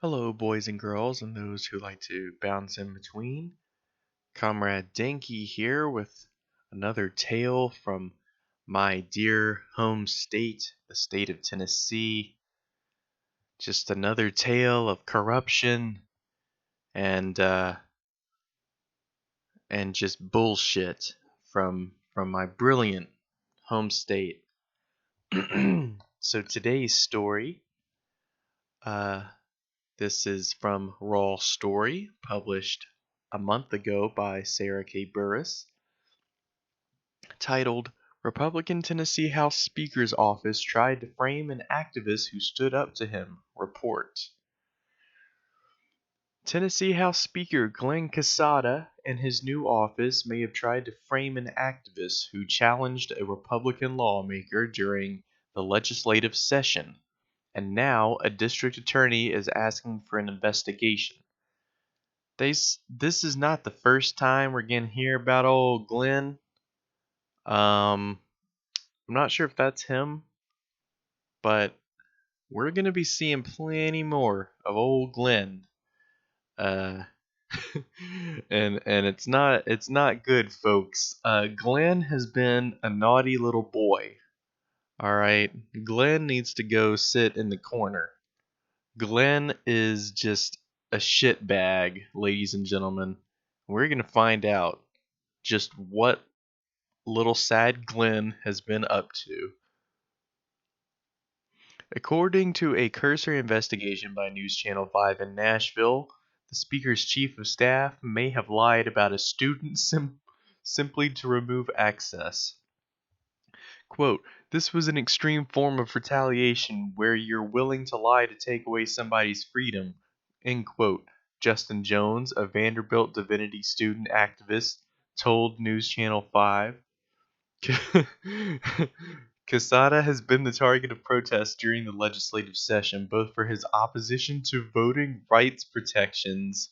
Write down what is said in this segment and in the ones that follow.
Hello, boys and girls, and those who like to bounce in between. Comrade Dankey here with another tale from my dear home state, the state of Tennessee. Just another tale of corruption and uh, and just bullshit from my brilliant home state. So today's story, uh, this is from Raw Story, published a month ago by Sarah K. Burris, titled Republican Tennessee House Speaker's Office Tried to Frame an Activist Who Stood Up to Him. Report. Tennessee House Speaker Glen Casada and his new office may have tried to frame an activist who challenged a Republican lawmaker during the legislative session, and now a district attorney is asking for an investigation. This is not the first time we're gonna hear about old Glenn. I'm not sure if that's him, but we're gonna be seeing plenty more of old Glenn. Uh, and it's not good, folks. Glenn has been a naughty little boy. All right, Glenn needs to go sit in the corner. Glenn is just a shitbag, ladies and gentlemen. We're gonna find out just what little sad Glenn has been up to. According to a cursory investigation by News Channel 5 in Nashville, the speaker's chief of staff may have lied about a student simply to remove access. Quote, this was an extreme form of retaliation where you're willing to lie to take away somebody's freedom. End quote. Justin Jones, a Vanderbilt Divinity student activist, told News Channel 5. Casada has been the target of protests during the legislative session, both for his opposition to voting rights protections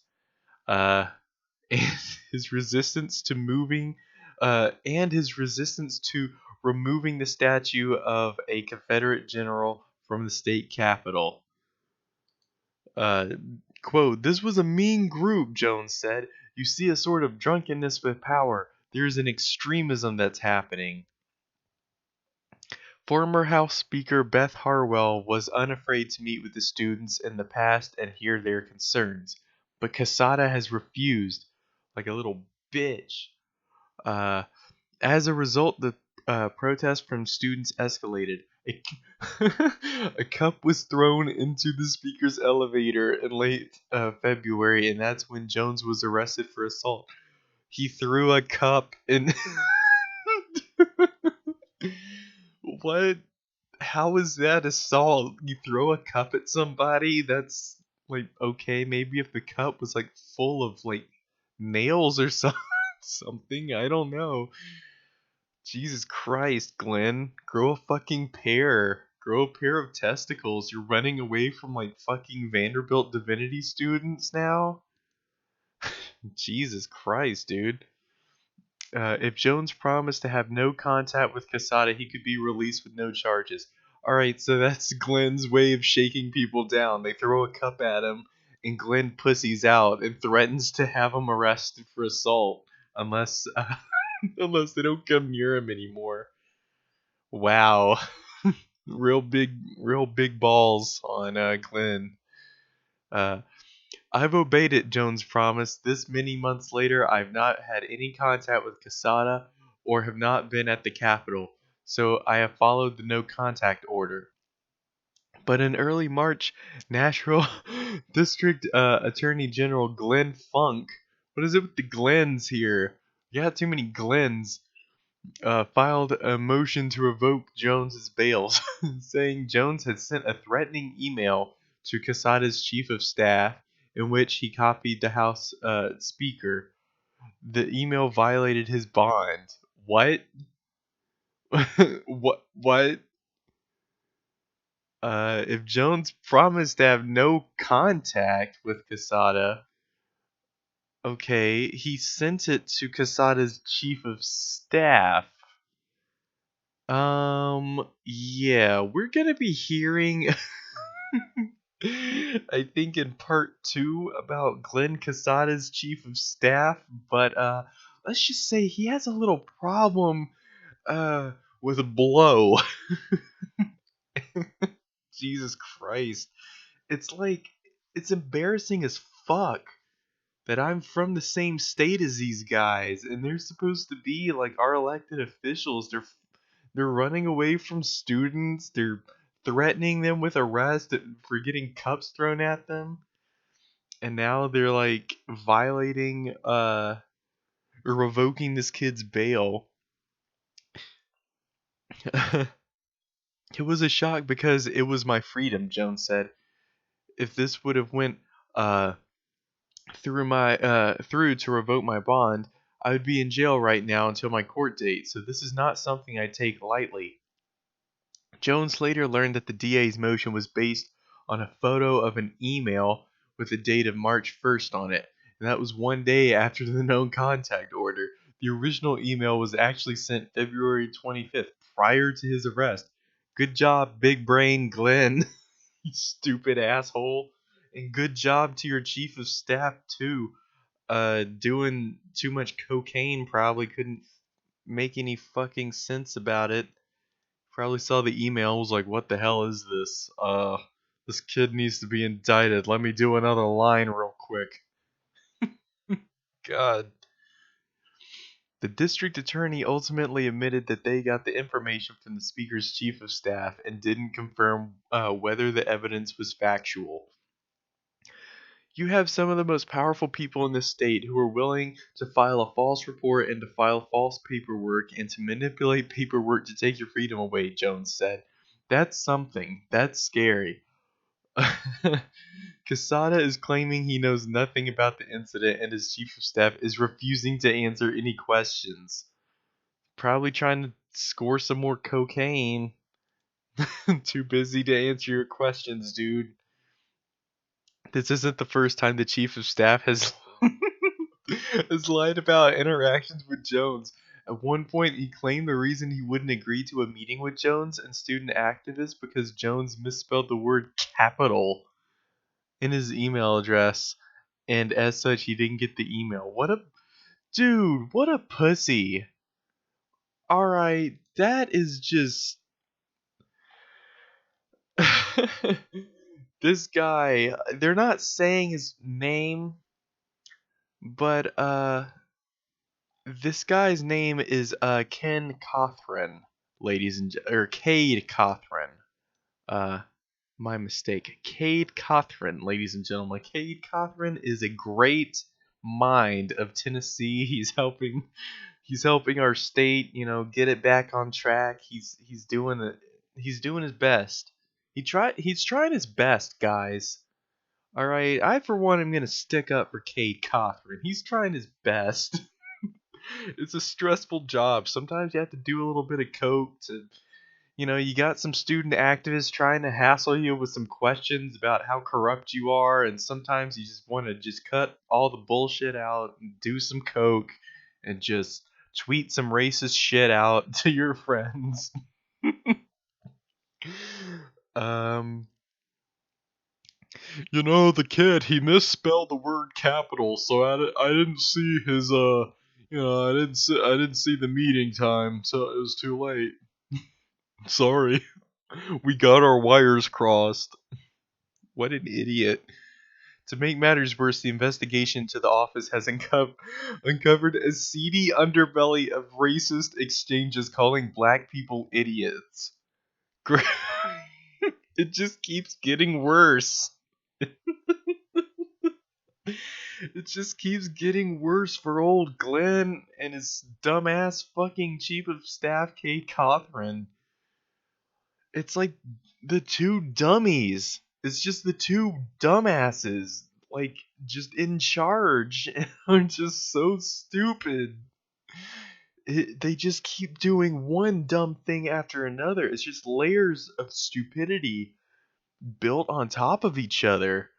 and his resistance to removing the statue of a Confederate general from the state capitol. Uh, Quote, this was a mean group, Jones said. You see a sort of drunkenness with power. There's an extremism that's happening. Former House Speaker Beth Harwell was unafraid to meet with the students in the past and hear their concerns, but Casada has refused, like a little bitch. Uh, as a result, the protest from students escalated. A cup was thrown into the speaker's elevator in late February, and that's when Jones was arrested for assault. He threw a cup in. What? How is that assault? You throw a cup at somebody? That's like okay, maybe if the cup was like full of like nails or something, I don't know. Jesus Christ, Glenn, grow a fucking pair. Grow a pair of testicles. You're running away from like fucking Vanderbilt Divinity students now? Jesus Christ, dude. If Jones promised to have no contact with Casada, he could be released with no charges. Alright, so that's Glenn's way of shaking people down. They throw a cup at him, and Glenn pussies out and threatens to have him arrested for assault unless unless they don't come near him anymore. Wow. real big balls on Glenn. Uh, I've obeyed it, Jones promised. This many months later, I've not had any contact with Casada or have not been at the Capitol, so I have followed the no contact order. But in early March, Nashville District Attorney General Glenn Funk, what is it with the Glens here? You got too many Glens. Filed a motion to revoke Jones's bail, saying Jones had sent a threatening email to Casada's chief of staff in which he copied the House Speaker. The email violated his bond. What? What? If Jones promised to have no contact with Casada, okay, he sent it to Casada's chief of staff. Yeah, we're gonna be hearing I think in part 2 about Glen Casada's chief of staff, but let's just say he has a little problem uh with blow. Jesus Christ. It's like it's embarrassing as fuck that I'm from the same state as these guys and they're supposed to be like our elected officials. They're running away from students. They're threatening them with arrest for getting cups thrown at them. And now they're like violating or revoking this kid's bail. It was a shock because it was my freedom, Jones said. If this would have went uh through to revoke my bond, I would be in jail right now until my court date. So this is not something I take lightly. Jones later learned that the DA's motion was based on a photo of an email with the date of March 1st on it, and that was one day after the known contact order. The original email was actually sent February 25th, prior to his arrest. Good job, big brain Glenn, you stupid asshole. And good job to your chief of staff, too. Doing too much cocaine probably couldn't make any fucking sense about it. Probably saw the email, was like, what the hell is this? This kid needs to be indicted. Let me do another line real quick. God. The district attorney ultimately admitted that they got the information from the speaker's chief of staff and didn't confirm whether the evidence was factual. You have some of the most powerful people in the state who are willing to file a false report and to file false paperwork and to manipulate paperwork to take your freedom away, Jones said. That's something. That's scary. Casada is claiming he knows nothing about the incident and his chief of staff is refusing to answer any questions. Probably trying to score some more cocaine. Too busy to answer your questions, dude. This isn't the first time the chief of staff has has lied about interactions with Jones. At one point, he claimed the reason he wouldn't agree to a meeting with Jones and student activists because Jones misspelled the word capital in his email address, and as such, he didn't get the email. What a pussy. Alright, that is just. This guy, they're not saying his name, but this guy's name is Ken Cothran, ladies and or Cade Cothran. Uh, my mistake. Cade Cothran, ladies and gentlemen. Cade Cothran is a great mind of Tennessee. He's helping our state, get it back on track. He's doing it. He's doing his best. He's trying his best, guys. All right, I for one am gonna stick up for Cade Cothran. He's trying his best. It's a stressful job. Sometimes you have to do a little bit of coke to, you got some student activists trying to hassle you with some questions about how corrupt you are, and sometimes you just want to just cut all the bullshit out and do some coke and just tweet some racist shit out to your friends. um the kid, he misspelled the word capital, so I didn't see his I didn't see the meeting time, so it was too late. Sorry. We got our wires crossed. What an idiot. To make matters worse, the investigation into the office has uncovered a seedy underbelly of racist exchanges calling black people idiots. It just keeps getting worse. It just keeps getting worse for old Glenn and his dumbass fucking chief of staff, Kate Cothran. It's like the two dummies. It's just the two dumbasses, like, just in charge. I'm just so stupid. They just keep doing one dumb thing after another. It's just layers of stupidity built on top of each other.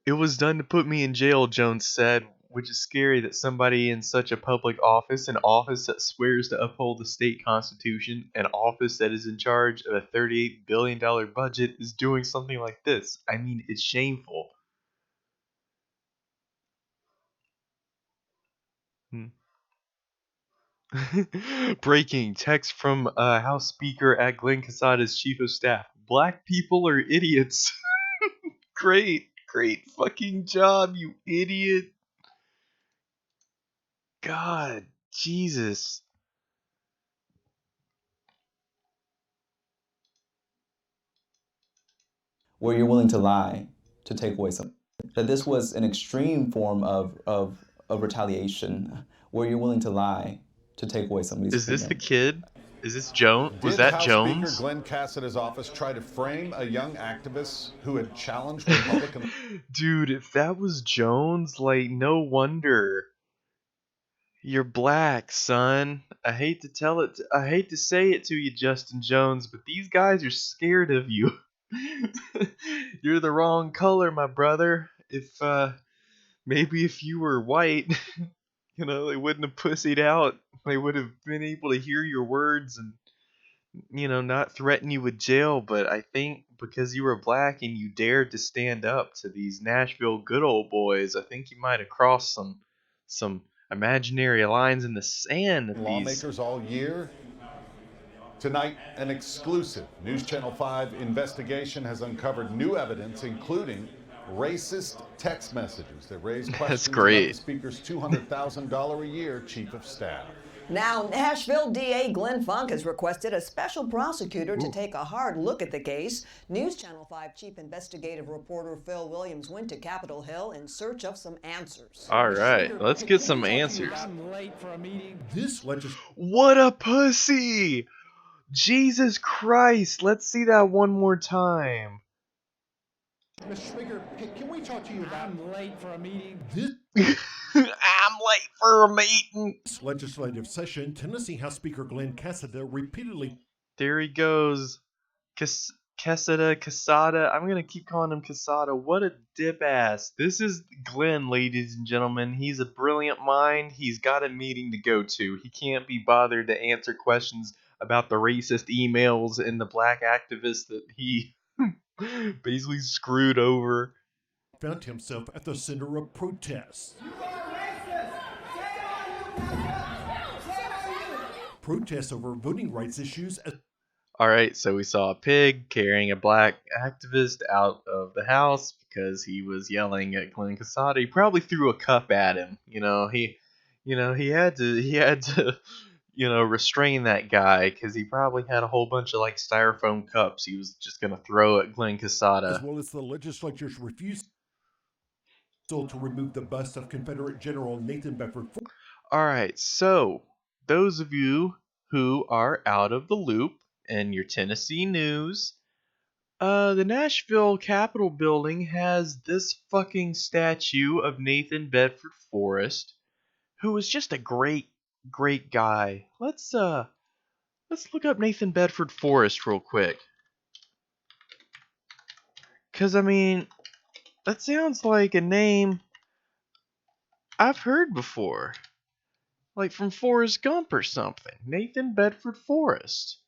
It was done to put me in jail, Jones said. which is scary that somebody in such a public office, an office that swears to uphold the state constitution, an office that is in charge of a $38 billion budget, is doing something like this. I mean, it's shameful. Hmm. Breaking text from House Speaker at Glen Casada's chief of staff. Black people are idiots. Great fucking job, you idiot. God, Jesus. where you're willing to lie to take away something. That this was an extreme form of retaliation, where you're willing to lie to take away somebody's Is this the freedom. kid? Is this Jones? Was Did that House Speaker Jones? Glen Casada's office try to frame a young activist who had challenged Republican? Dude, if that was Jones, like, no wonder. You're black, son. I hate to I hate to say it to you, Justin Jones, but these guys are scared of you. You're the wrong color, my brother. Maybe if you were white, they wouldn't have pussied out. They would have been able to hear your words and, not threaten you with jail. But I think because you were black and you dared to stand up to these Nashville good old boys, I think you might have crossed some imaginary lines in the sand that these. Lawmakers all year. Tonight, an exclusive News Channel 5 investigation has uncovered new evidence, including racist text messages that raise That's questions about great. the Speaker's $200,000 a year chief of staff. Now, Nashville DA Glenn Funk has requested a special prosecutor to take a hard look at the case. News Channel 5 chief investigative reporter Phil Williams went to Capitol Hill in search of some answers. All right, let's get some answers. I'm late for a meeting. What a pussy! Jesus Christ, let's see that one more time. Mr. Speaker, can we talk to you about... I'm late for a meeting. I'm late for a meeting. This legislative session, Tennessee House Speaker Glen Casada repeatedly... There he goes. Casada. I'm going to keep calling him Casada. What a dip ass. This is Glenn, ladies and gentlemen. He's a brilliant mind. He's got a meeting to go to. He can't be bothered to answer questions about the racist emails and the black activists that he basically screwed over. found himself at the center of protests. Protests over voting rights issues. Alright, so we saw a pig carrying a black activist out of the house because he was yelling at Glen Casada. He probably threw a cup at him. He had to restrain that guy because he probably had a whole bunch of like styrofoam cups he was just gonna throw at Glen Casada. As well as the legislature's refusal to remove the bust of Confederate General Nathan Bedford. Alright, so those of you who are out of the loop and your Tennessee news, the Nashville Capitol building has this fucking statue of Nathan Bedford Forrest, who was just a great guy. Let's look up Nathan Bedford Forrest real quick. 'Cause I mean, that sounds like a name I've heard before. Like from Forrest Gump or something. Nathan Bedford Forrest.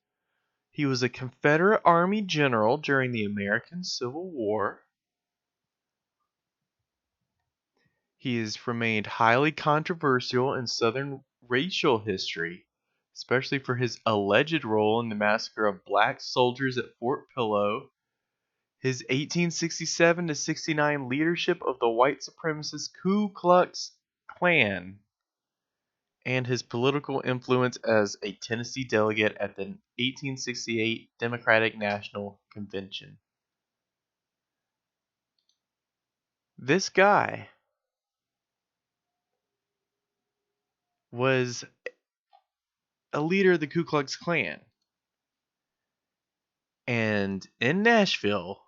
He was a Confederate Army general during the American Civil War. He has remained highly controversial in Southern racial history, especially for his alleged role in the massacre of black soldiers at Fort Pillow, his 1867 to 69 leadership of the white supremacist Ku Klux Klan, and his political influence as a Tennessee delegate at the 1868 Democratic National Convention. This guy was a leader of the Ku Klux Klan. And in Nashville,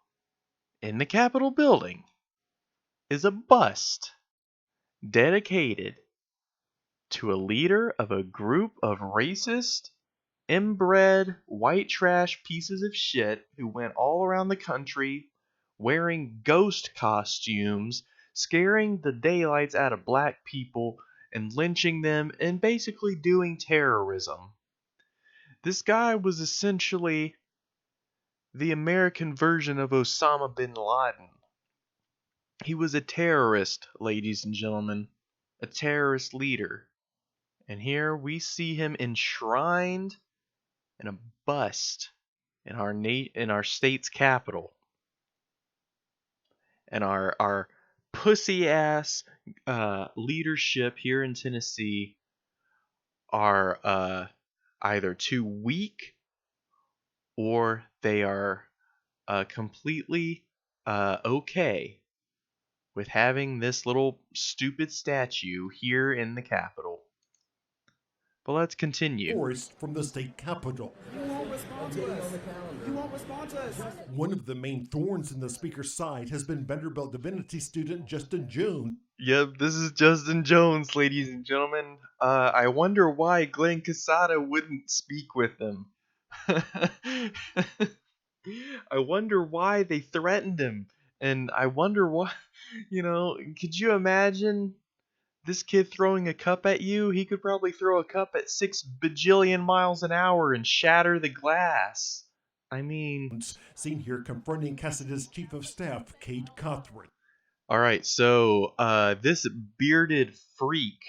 in the Capitol building, is a bust dedicated to a leader of a group of racist, inbred, white trash pieces of shit who went all around the country wearing ghost costumes, scaring the daylights out of black people and lynching them and basically doing terrorism. This guy was essentially the American version of Osama bin Laden. He was a terrorist, ladies and gentlemen, a terrorist leader. And here we see him enshrined in a bust in our state's capital. And our pussy ass leadership here in Tennessee are either too weak or they are completely okay with having this little stupid statue here in the Capitol. But let's continue. Forest from the state capitol. One of the main thorns in the speaker's side has been Vanderbilt Divinity student Justin Jones. Yep, this is Justin Jones, ladies and gentlemen. I wonder why Glen Casada wouldn't speak with him. I wonder why they threatened him. And I wonder why, could you imagine this kid throwing a cup at you? He could probably throw a cup at 6 bajillion miles an hour and shatter the glass. I mean... Seen here confronting Casada's chief of staff, Cade Cothran. Alright, so this bearded freak...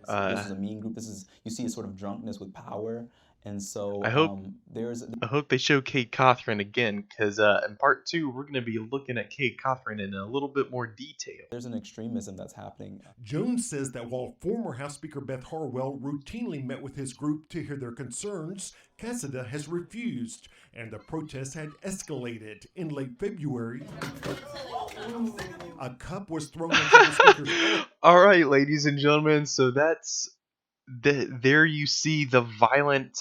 this is a mean group. You see a sort of drunkenness with power. And so I hope they show Cade Cothran again, because in part 2 we're going to be looking at Cade Cothran in a little bit more detail. There's an extremism that's happening. Jones says that while former House Speaker Beth Harwell routinely met with his group to hear their concerns, Casada has refused, and the protests had escalated. In late February, a cup was thrown into the speaker's... All right, ladies and gentlemen, so that's... there you see the violent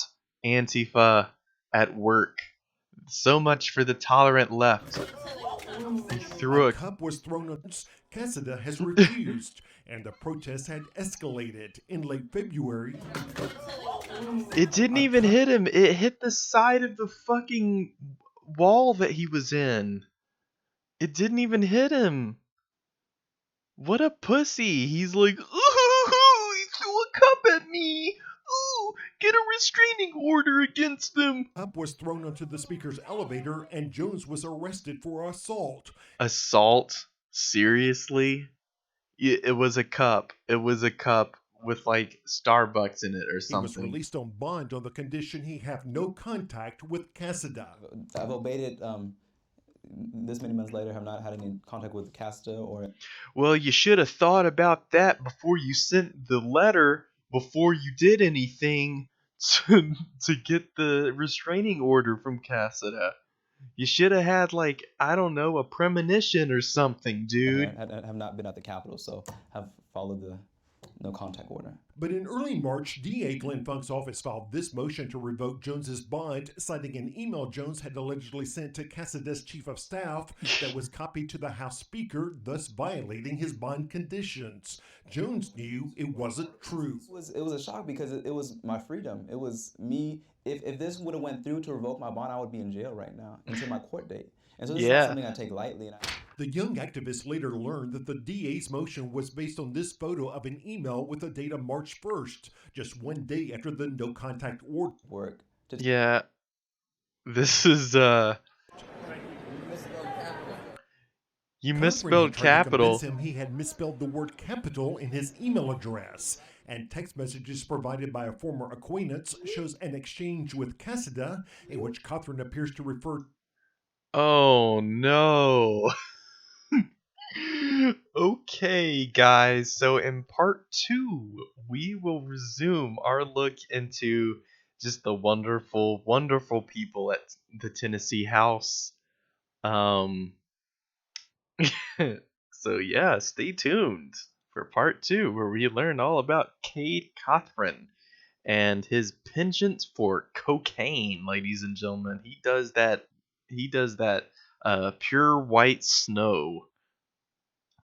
Antifa at work. So much for the tolerant left. He threw a cup was thrown on... Casada has refused, and the protests had escalated. In late February... It didn't even hit him. It hit the side of the fucking wall that he was in. It didn't even hit him. What a pussy. He's like, ooh, he threw a cup at me. Ooh, get a restraining order against him. A cup was thrown onto the speaker's elevator, and Jones was arrested for assault. Assault? Seriously? It was a cup. It was a cup with like Starbucks in it or something. He was released on bond on the condition he have no contact with Casada. I've obeyed it. This many months later, have not had any contact with Casada or... Well, you should have thought about that before you sent the letter, before you did anything to get the restraining order from Casada. You should have had, like, I don't know, a premonition or something, dude. I have not been at the Capitol, so have followed the no contact order. But in early March, DA Glen Funk's office filed this motion to revoke Jones's bond, citing an email Jones had allegedly sent to Casada's chief of staff that was copied to the House Speaker, thus violating his bond conditions. Jones knew it wasn't true. It was a shock because it was my freedom. It was me. If this would have went through to revoke my bond, I would be in jail right now until my court date. And so this is not something I take lightly. The young activist later learned that the DA's motion was based on this photo of an email with the date of March 1st, just one day after the no contact order. Yeah, this is you misspelled capital. He had misspelled the word capital in his email address. And text messages provided by a former acquaintance shows an exchange with Casada in which Cothran appears to refer. Oh no. Okay, guys, so in part 2, we will resume our look into just the wonderful, wonderful people at the Tennessee House. So yeah, stay tuned for part 2, where we learn all about Cade Cothran and his penchant for cocaine, ladies and gentlemen. He does that pure white snow.